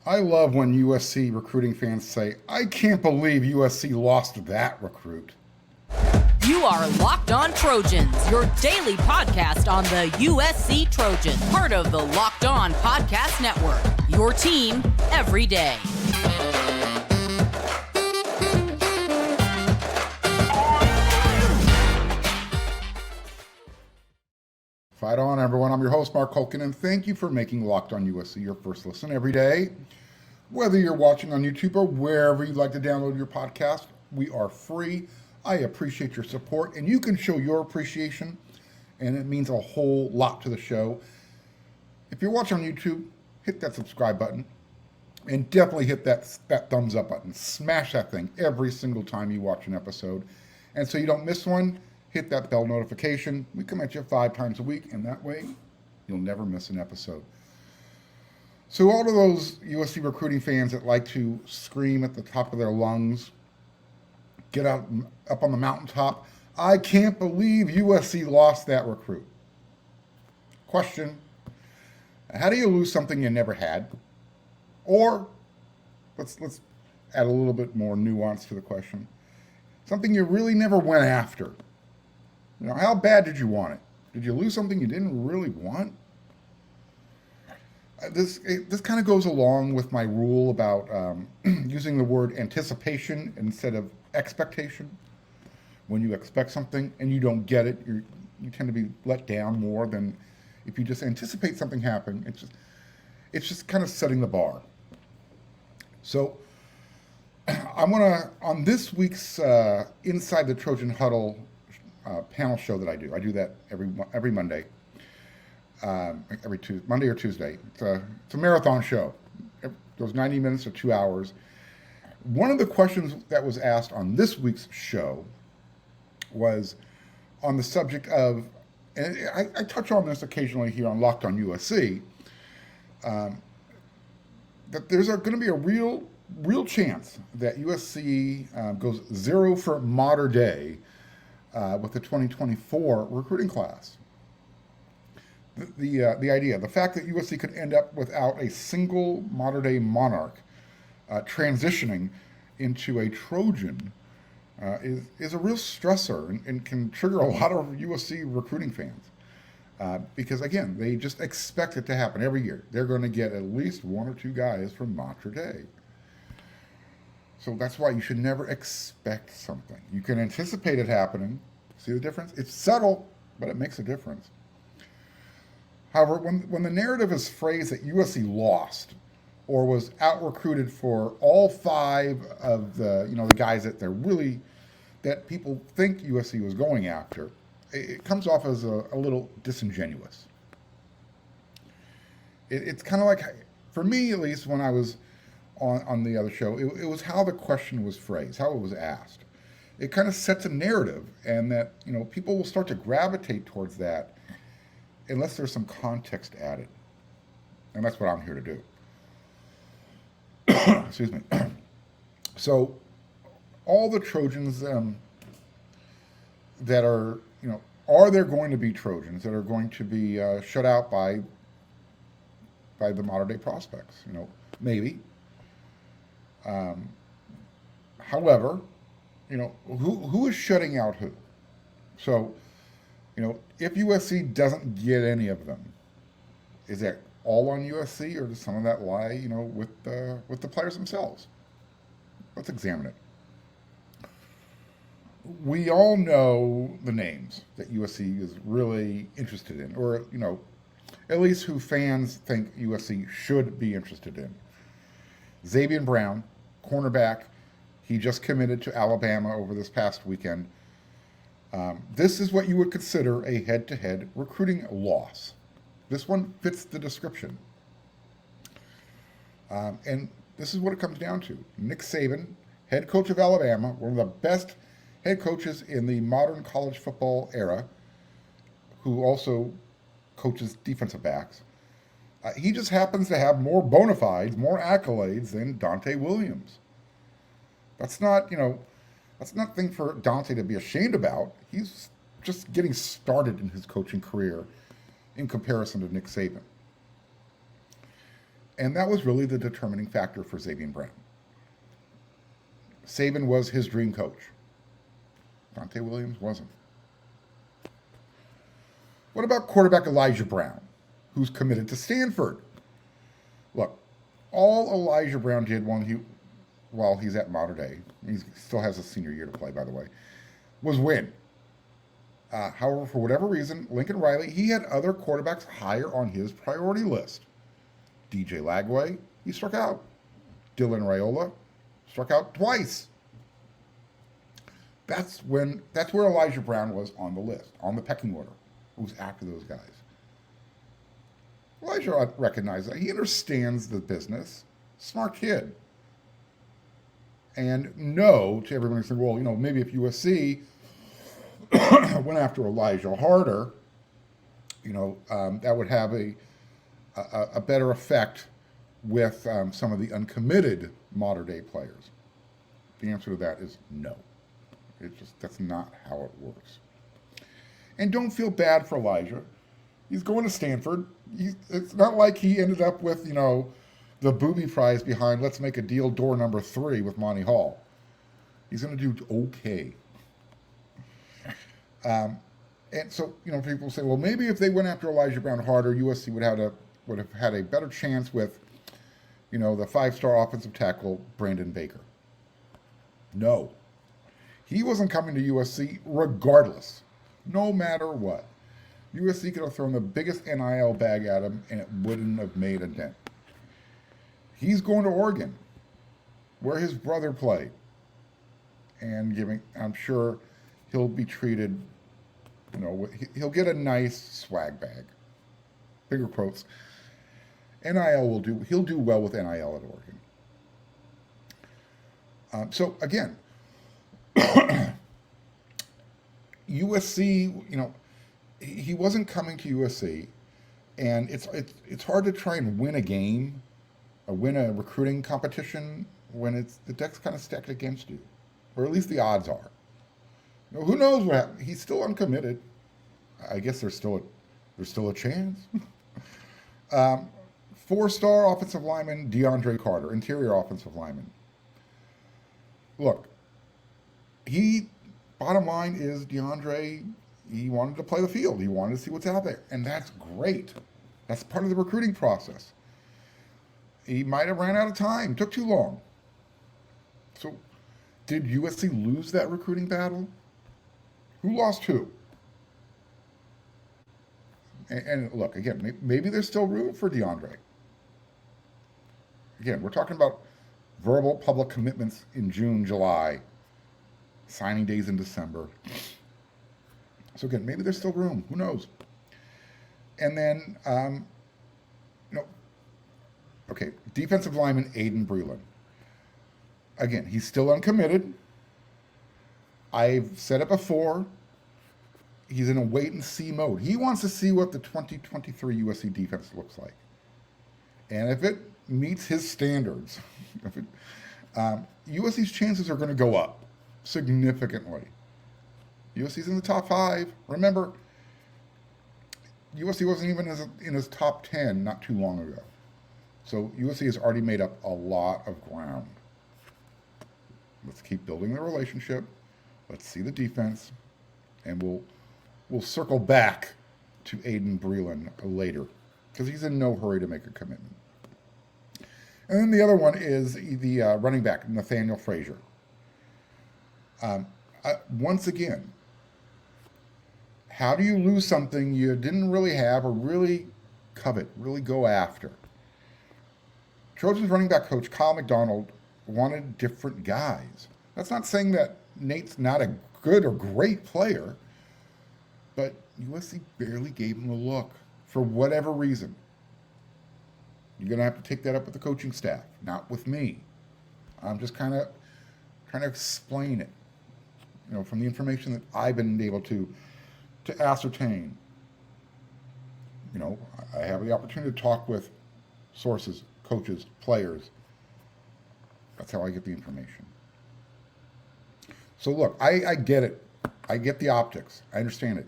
I love when USC recruiting fans say, I can't believe USC lost that recruit. You are Locked On Trojans, your daily podcast on the USC Trojans, part of the Locked On Podcast Network, your team every day. Fight on, everyone. I'm your host, Mark Holkin, and thank you for making Locked On USC your first listen every day. Whether you're watching on YouTube or wherever you'd like to download your podcast, we are free. I appreciate your support, and you can show your appreciation, and it means a whole lot to the show. If you're watching on YouTube, hit that subscribe button, and definitely hit that thumbs up button. Smash that thing every single time you watch an episode. And so you don't miss one, hit that bell notification. We come at you 5 times a week, and that way you'll never miss an episode. So all of those USC recruiting fans that like to scream at the top of their lungs, get out up on the mountaintop, I can't believe USC lost that recruit. Question, how do you lose something you never had? Or, let's add a little bit more nuance to the question, something you really never went after. You know, how bad did you want it? Did you lose something you didn't really want? This kind of goes along with my rule about using the word anticipation instead of expectation. When you expect something and you don't get it, you tend to be let down more than if you just anticipate something happening. It's just kind of setting the bar. So I'm gonna, on this week's Inside the Trojan Huddle panel show that I do that every Monday. Every Monday or Tuesday. It's a marathon show. It goes 90 minutes to 2 hours. One of the questions that was asked on this week's show was on the subject of, and I touch on this occasionally here on Locked On USC, that there's going to be a real chance that USC goes 0 for Mater Day with the 2024 recruiting class. The idea, the fact that USC could end up without a single modern-day Monarch transitioning into a Trojan is a real stressor and can trigger a lot of USC recruiting fans. Because, again, they just expect it to happen every year. They're going to get at least 1 or 2 guys from Mater Day. So that's why you should never expect something. You can anticipate it happening. See the difference? It's subtle, but it makes a difference. However, when the narrative is phrased that USC lost or was out-recruited for all 5 of the guys that people think USC was going after, it comes off as a little disingenuous. It's kind of like, for me at least, when I was on the other show, it was how the question was phrased, how it was asked. It kind of sets a narrative, and that people will start to gravitate towards that unless there's some context added. And that's what I'm here to do. Excuse me. So all the Trojans that are there going to be Trojans that are going to be shut out by the modern day prospects? Maybe. However, who is shutting out who? So, if USC doesn't get any of them, is that all on USC, or does some of that lie, with the players themselves? Let's examine it. We all know the names that USC is really interested in, or at least who fans think USC should be interested in. Xavian Brown, cornerback, he just committed to Alabama over this past weekend. This is what you would consider a head-to-head recruiting loss. This one fits the description. And this is what it comes down to. Nick Saban, head coach of Alabama, one of the best head coaches in the modern college football era, who also coaches defensive backs. He just happens to have more bona fides, more accolades than Dante Williams. That's not, that's nothing for Dante to be ashamed about. He's just getting started in his coaching career in comparison to Nick Saban. And that was really the determining factor for Xavian Brown. Saban was his dream coach. Dante Williams wasn't. What about quarterback Elijah Brown, who's committed to Stanford? Look, all Elijah Brown did while he's at Mater Dei, he still has a senior year to play, by the way, was win. However, for whatever reason, Lincoln Riley, he had other quarterbacks higher on his priority list. DJ Lagway, he struck out. Dylan Raiola struck out twice. That's where Elijah Brown was on the list, on the pecking order. Who's after those guys? Elijah recognized that. He understands the business. Smart kid. And no to everybody saying, well, maybe if USC went after Elijah harder, that would have a better effect with some of the uncommitted Mater Dei players. The answer to that is no. That's not how it works. And don't feel bad for Elijah. He's going to Stanford. It's not like he ended up with, the booby prize behind Let's Make a Deal door number 3 with Monty Hall. He's going to do okay. And so, people say, well, maybe if they went after Elijah Brown harder, USC would have had a better chance with, the 5-star offensive tackle, Brandon Baker. No. He wasn't coming to USC regardless, no matter what. USC could have thrown the biggest NIL bag at him, and it wouldn't have made a dent. He's going to Oregon, where his brother played. And I'm sure he'll be treated, he'll get a nice swag bag. Bigger quotes. He'll do well with NIL at Oregon. So again, USC, he wasn't coming to USC, and it's hard to try and win a game, win a recruiting competition when the deck's kind of stacked against you, or at least the odds are. Who knows what happened? He's still uncommitted. I guess there's still a chance. 4-star offensive lineman DeAndre Carter, interior offensive lineman. Look, bottom line is DeAndre, he wanted to play the field. He wanted to see what's out there, and that's great. That's part of the recruiting process. He might have ran out of time, took too long. So, did USC lose that recruiting battle? Who lost who? And look, again, maybe there's still room for DeAndre. Again, we're talking about verbal public commitments in June, July, signing days in December. So again, maybe there's still room. Who knows? And then, defensive lineman Aiden Breland. Again, he's still uncommitted. I've said it before. He's in a wait-and-see mode. He wants to see what the 2023 USC defense looks like. And if it meets his standards, USC's chances are going to go up significantly. USC's in the top 5. Remember, USC wasn't even in his top 10 not too long ago. So USC has already made up a lot of ground. Let's keep building the relationship. Let's see the defense. And we'll circle back to Aiden Breland later, because he's in no hurry to make a commitment. And then the other one is the running back, Nathaniel Frazier. Once again, how do you lose something you didn't really have or really covet, really go after? Trojans running back coach Kyle McDonald wanted different guys. That's not saying that Nate's not a good or great player, but USC barely gave him a look for whatever reason. You're going to have to take that up with the coaching staff, not with me. I'm just kind of trying to explain it, from the information that I've been able to ascertain. I have the opportunity to talk with sources, coaches, players. That's how I get the information. So look, I get it. I get the optics. I understand it.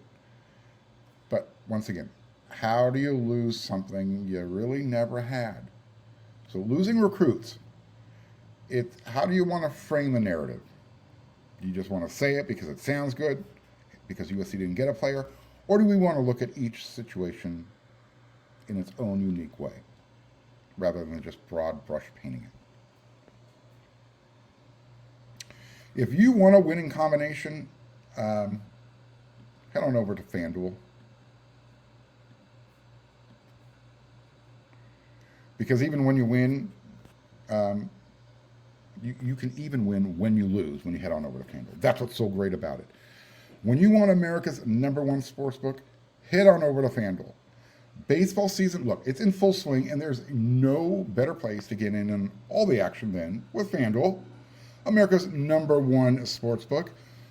But once again, how do you lose something you really never had? So losing recruits, how do you want to frame the narrative? Do you just want to say it because it sounds good, because USC didn't get a player? Or do we want to look at each situation in its own unique way, rather than just broad brush painting it? If you want a winning combination, head on over to FanDuel. Because even when you win, you can even win when you lose when you head on over to FanDuel. That's what's so great about it. When you want America's #1 sportsbook, head on over to FanDuel. Baseball season, look, it's in full swing, and there's no better place to get in on all the action than with FanDuel, America's #1 sportsbook.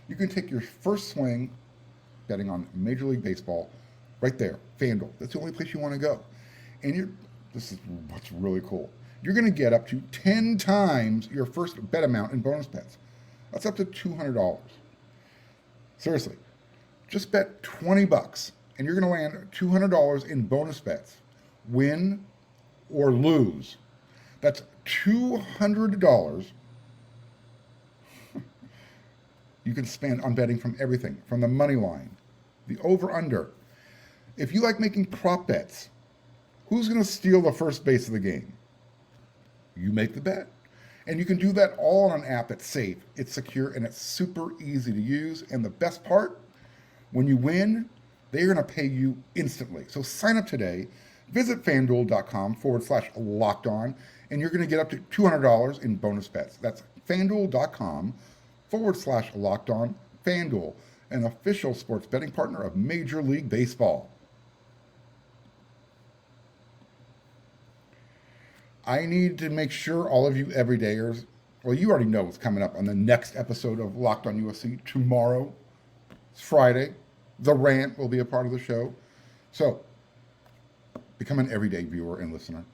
You can take your first swing betting on Major League Baseball right there, FanDuel. That's the only place you want to go. And this is what's really cool. You're going to get up to 10 times your first bet amount in bonus bets. That's up to $200. Seriously, just bet $20 and you're going to land $200 in bonus bets, win or lose. That's $200 you can spend on betting from everything, from the money line, the over-under. If you like making prop bets, who's going to steal the first base of the game? You make the bet. And you can do that all on an app that's safe, it's secure, and it's super easy to use. And the best part, when you win, they're going to pay you instantly. So sign up today. Visit FanDuel.com/lockedon, and you're going to get up to $200 in bonus bets. That's FanDuel.com/lockedon. FanDuel, an official sports betting partner of Major League Baseball. I need to make sure all of you everydayers, well, you already know what's coming up on the next episode of Locked On USC tomorrow. It's Friday. The Rant will be a part of the show. So, become an everyday viewer and listener.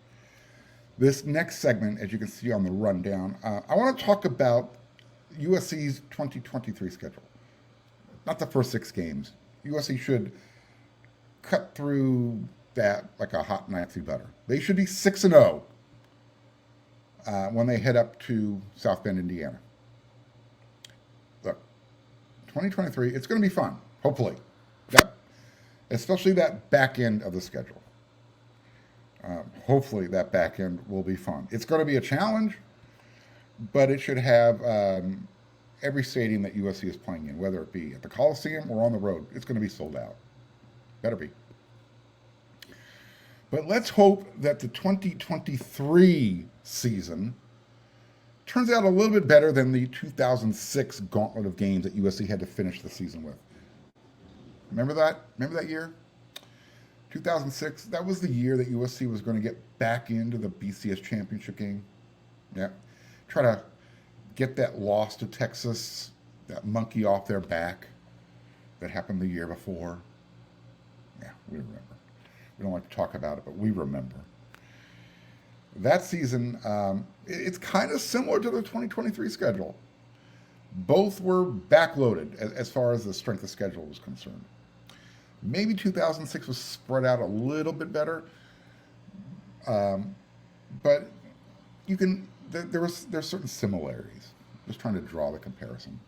This next segment, as you can see on the rundown, I want to talk about USC's 2023 schedule. Not the first 6 games. USC should cut through that like a hot knife through butter. They should be 6-0. When they head up to South Bend, Indiana. Look, 2023, it's going to be fun, hopefully. Especially that back end of the schedule. Hopefully that back end will be fun. It's going to be a challenge, but it should have every stadium that USC is playing in, whether it be at the Coliseum or on the road. It's going to be sold out. Better be. But let's hope that the 2023 season turns out a little bit better than the 2006 gauntlet of games that USC had to finish the season with. Remember that? Remember that year? 2006, that was the year that USC was going to get back into the BCS championship game. Yeah. Try to get that loss to Texas, that monkey off their back that happened the year before. Yeah, we remember. We don't like to talk about it, but we remember. That season, it's kind of similar to the 2023 schedule. Both were backloaded as far as the strength of schedule was concerned. Maybe 2006 was spread out a little bit better, but there's certain similarities. Just trying to draw the comparison.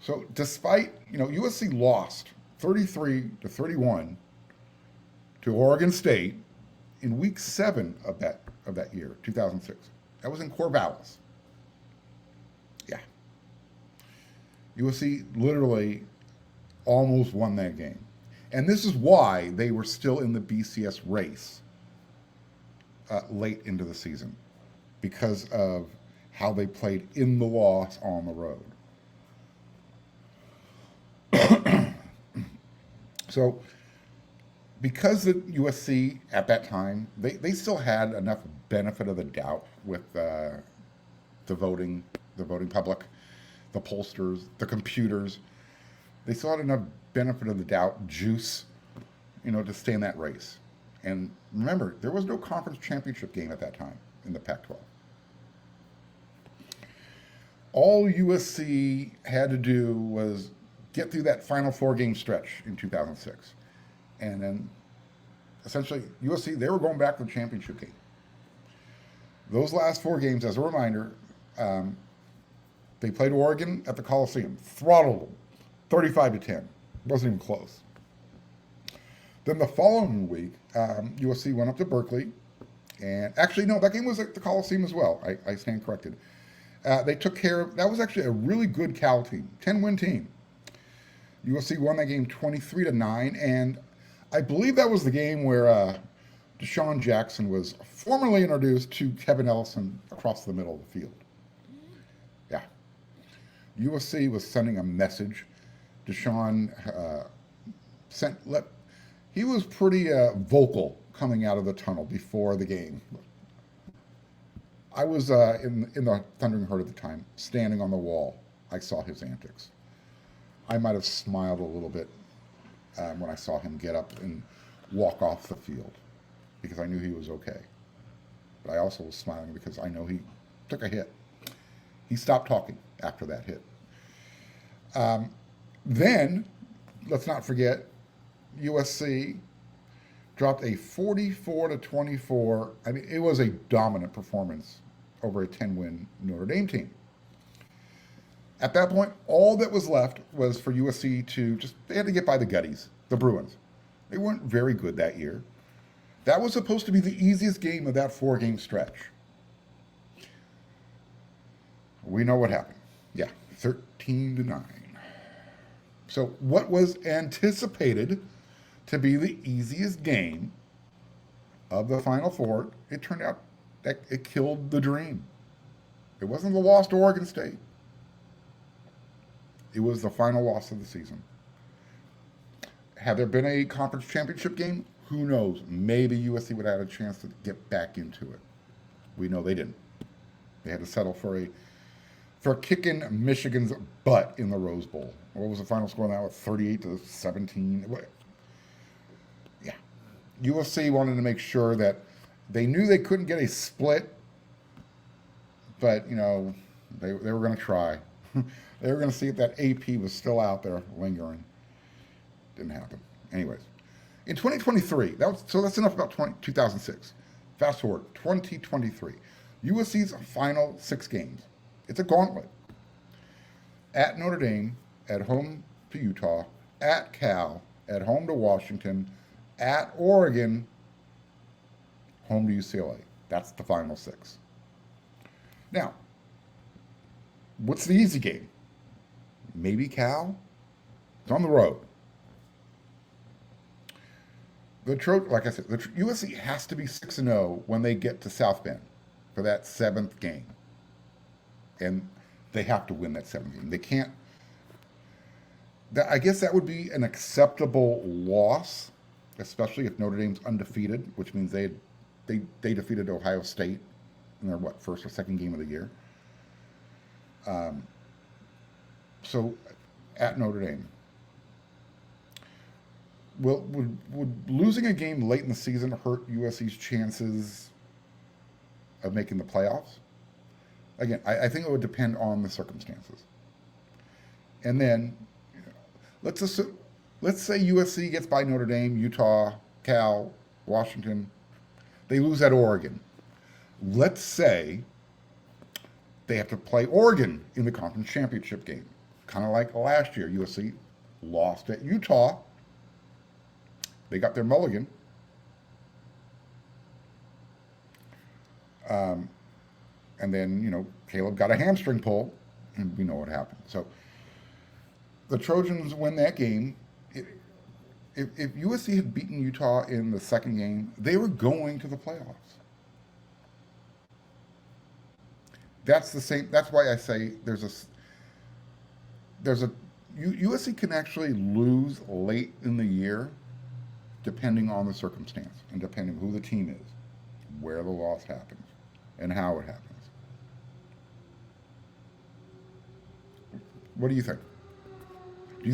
So despite, USC lost 33-31 to Oregon State in week 7 of that year, 2006. That was in Corvallis. Yeah. USC literally almost won that game. And this is why they were still in the BCS race late into the season, because of how they played in the loss on the road. So, because the USC at that time, they still had enough benefit of the doubt with the voting public, the pollsters, the computers. They still had enough benefit of the doubt juice, to stay in that race. And remember, there was no conference championship game at that time in the Pac-12. All USC had to do was get through that final 4-game stretch in 2006. And then, essentially, USC, they were going back to the championship game. Those last 4 games, as a reminder, they played Oregon at the Coliseum, throttled them, 35-10. Wasn't even close. Then the following week, USC went up to Berkeley, and actually, no, that game was at the Coliseum as well. I stand corrected. They took care of, that was actually a really good Cal team, 10-win team. USC won that game 23-9, and I believe that was the game where Deshaun Jackson was formally introduced to Kevin Ellison across the middle of the field. Yeah. USC was sending a message. Deshaun he was pretty vocal coming out of the tunnel before the game. I was in the Thundering Herd at the time, standing on the wall. I saw his antics. I might have smiled a little bit when I saw him get up and walk off the field because I knew he was okay. But I also was smiling because I know he took a hit. He stopped talking after that hit. Then, let's not forget, USC dropped a 44-24. I mean, it was a dominant performance over a 10-win Notre Dame team. At that point, all that was left was for USC to they had to get by the Gutties, the Bruins. They weren't very good that year. That was supposed to be the easiest game of that 4-game stretch. We know what happened. Yeah, 13-9. So what was anticipated to be the easiest game of the Final Four, it turned out that it killed the dream. It wasn't the loss to Oregon State. It was the final loss of the season. Had there been a conference championship game, who knows? Maybe USC would have had a chance to get back into it. We know they didn't. They had to settle for kicking Michigan's butt in the Rose Bowl. What was the final score now? 38-17. Yeah. USC wanted to make sure that they knew they couldn't get a split, but, you know, they were going to try. They were going to see if that AP was still out there lingering. Didn't happen. Anyways, in 2023, that's enough about 2006. Fast forward, 2023. USC's final 6 games. It's a gauntlet. At Notre Dame, at home to Utah, at Cal, at home to Washington, at Oregon, home to UCLA. That's the final 6. Now, what's the easy game? Maybe Cal? It's on the road. Like I said, the USC has to be 6-0 when they get to South Bend for that 7th game. And they have to win that 7th game. They can't. I guess that would be an acceptable loss, especially if Notre Dame's undefeated, which means they defeated Ohio State in their, first or second game of the year. So, at Notre Dame. Would losing a game late in the season hurt USC's chances of making the playoffs? Again, I think it would depend on the circumstances. And then, let's say USC gets by Notre Dame, Utah, Cal, Washington. They lose at Oregon. Let's say they have to play Oregon in the conference championship game. Kind of like last year, USC lost at Utah. They got their mulligan. And then, Caleb got a hamstring pull, and we know what happened. So the Trojans win that game. If USC had beaten Utah in the second game, they were going to the playoffs. That's the same. That's why I say USC can actually lose late in the year, depending on the circumstance and depending who the team is, where the loss happens, and how it happens. What do you think? Do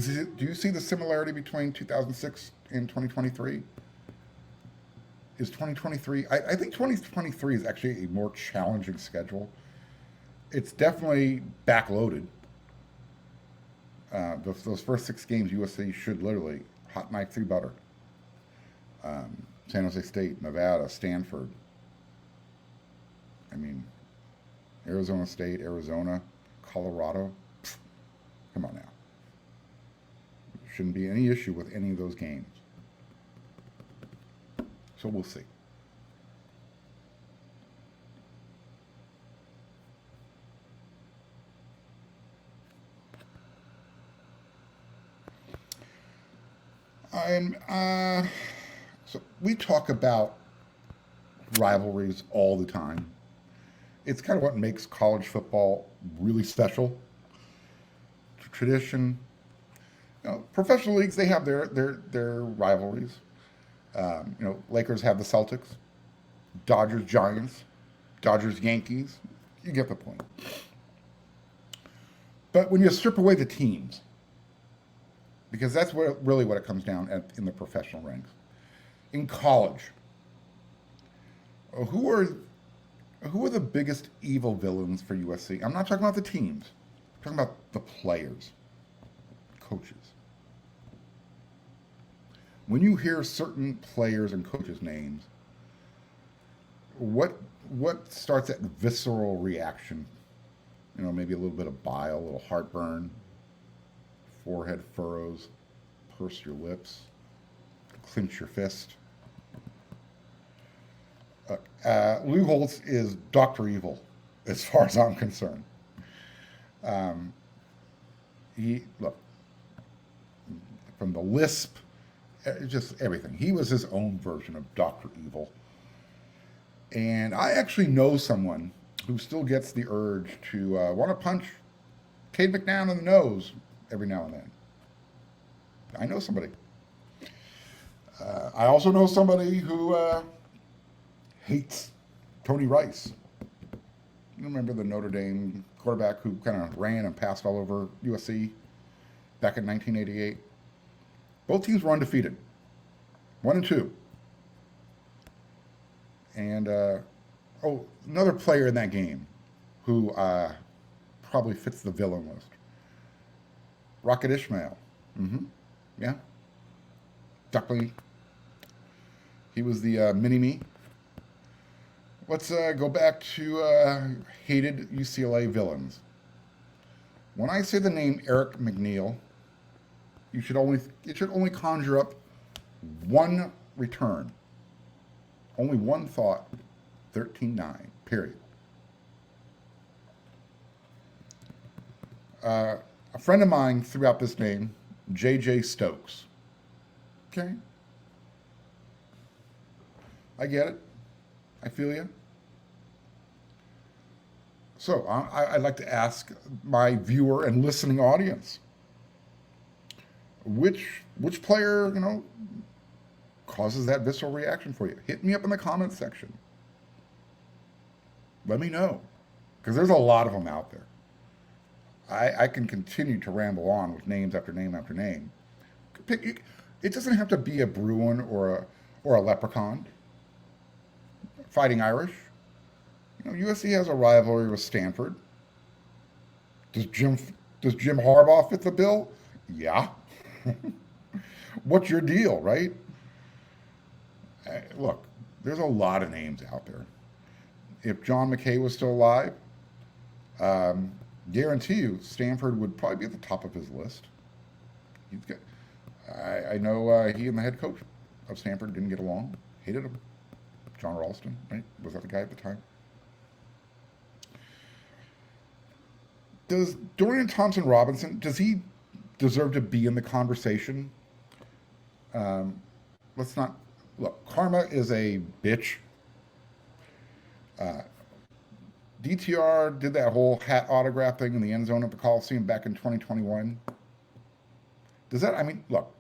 you see the similarity between 2006 and 2023? Is 2023? I think 2023 is actually a more challenging schedule. It's definitely backloaded. Those first 6 games, USC should literally hot knife through butter. San Jose State, Nevada, Stanford. mean, Arizona State, Arizona, Colorado. Pfft, come on now. Shouldn't be any issue with any of those games. So we'll see. So we talk about rivalries all the time. It's kind of what makes college football really special. Tradition. Professional leagues, they have their rivalries. Lakers have the Celtics, Dodgers Giants, Dodgers Yankees. You get the point. But when you strip away the teams, because that's really what it comes down in the professional ranks. In college, who are the biggest evil villains for USC? I'm not talking about the teams. I'm talking about the players, coaches. When you hear certain players and coaches' names, what starts that visceral reaction? Maybe a little bit of bile, a little heartburn, forehead furrows, purse your lips, clench your fist. Lou Holtz is Dr. Evil, as far as I'm concerned. From the lisp, just everything. He was his own version of Dr. Evil. And I actually know someone who still gets the urge to want to punch Cade McNown in the nose every now and then. I know somebody. I also know somebody who hates Tony Rice. You remember the Notre Dame quarterback who kind of ran and passed all over USC back in 1988? Both teams were undefeated, 1-2. And another player in that game who probably fits the villain list. Rocket Ishmael. Yeah. Duckley. He was the mini-me. Let's go back to hated UCLA villains. When I say the name Eric McNeal, it should only conjure up one return. Only one thought. 13-9. Period. A friend of mine threw out this name, J.J. Stokes. Okay. I get it. I feel you. So I'd like to ask my viewer and listening audience, which player, causes that visceral reaction for you? Hit me up in the comments section. Let me know, because there's a lot of them out there. I can continue to ramble on with names after name after name. It doesn't have to be a Bruin or a Leprechaun. Fighting Irish. USC has a rivalry with Stanford. Does Jim Harbaugh fit the bill? Yeah. What's your deal, right? Look, there's a lot of names out there. If John McKay was still alive, guarantee you Stanford would probably be at the top of his list. I know he and the head coach of Stanford didn't get along, hated him. John Ralston, right? Was that the guy at the time? Does Dorian Thompson-Robinson, does he deserve to be in the conversation? Let's not, look, karma is a bitch. DTR did that whole hat autograph thing in the end zone at the Coliseum back in 2021. Does that, look,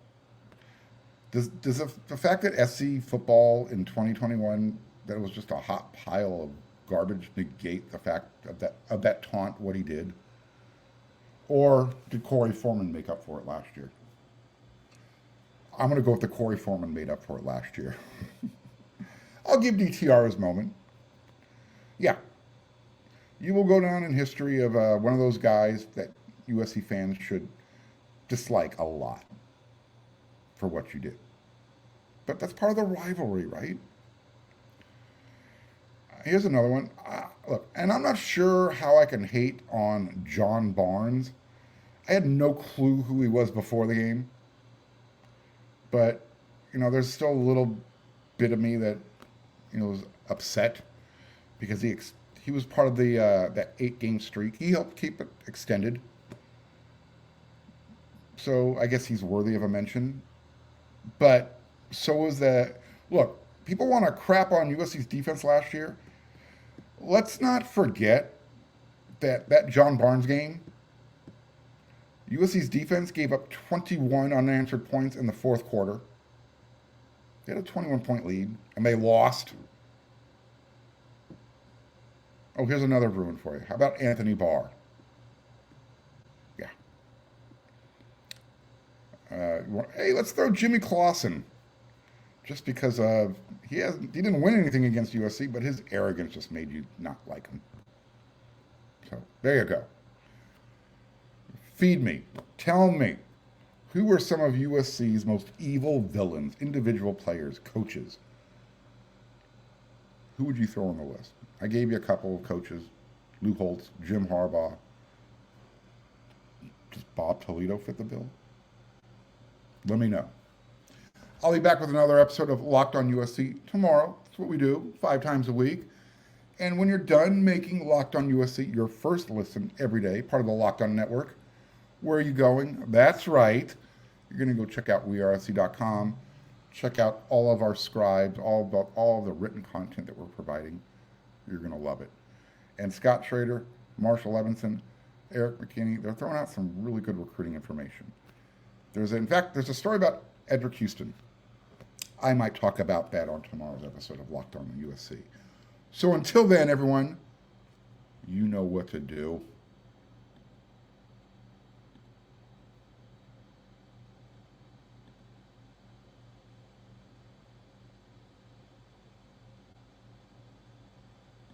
does the fact that SC football in 2021, that it was just a hot pile of garbage, negate the fact of that taunt, what he did? Or did Corey Foreman make up for it last year? I'm going to go with the Corey Foreman made up for it last year. I'll give DTR his moment. Yeah. You will go down in history of one of those guys that USC fans should dislike a lot for what you did. But that's part of the rivalry, right? Here's another one. Look, and I'm not sure how I can hate on John Barnes. I had no clue who he was before the game. But, there's still a little bit of me that, was upset because he was part of that 8-game streak. He helped keep it extended. So I guess he's worthy of a mention. But so is that. Look, people want to crap on USC's defense last year. Let's not forget that John Barnes game, USC's defense gave up 21 unanswered points in the fourth quarter. They had a 21-point lead, and they lost. Oh, here's another ruin for you. How about Anthony Barr? Yeah. Hey, let's throw Jimmy Clausen. Just because he didn't win anything against USC, but his arrogance just made you not like him. So there you go. Feed me. Tell me, who were some of USC's most evil villains, individual players, coaches? Who would you throw on the list? I gave you a couple of coaches. Lou Holtz, Jim Harbaugh. Does Bob Toledo fit the bill? Let me know. I'll be back with another episode of Locked On USC tomorrow. That's what we do, 5 times a week. And when you're done making Locked On USC your first listen every day, part of the Locked On Network, where are you going? That's right. You're going to go check out weareSC.com. Check out all of our scribes, all of the written content that we're providing. You're going to love it. And Scott Schrader, Marshall Levinson, Eric McKinney, they're throwing out some really good recruiting information. There's a story about Edric Houston. I might talk about that on tomorrow's episode of Locked On USC. So until then, everyone, you know what to do.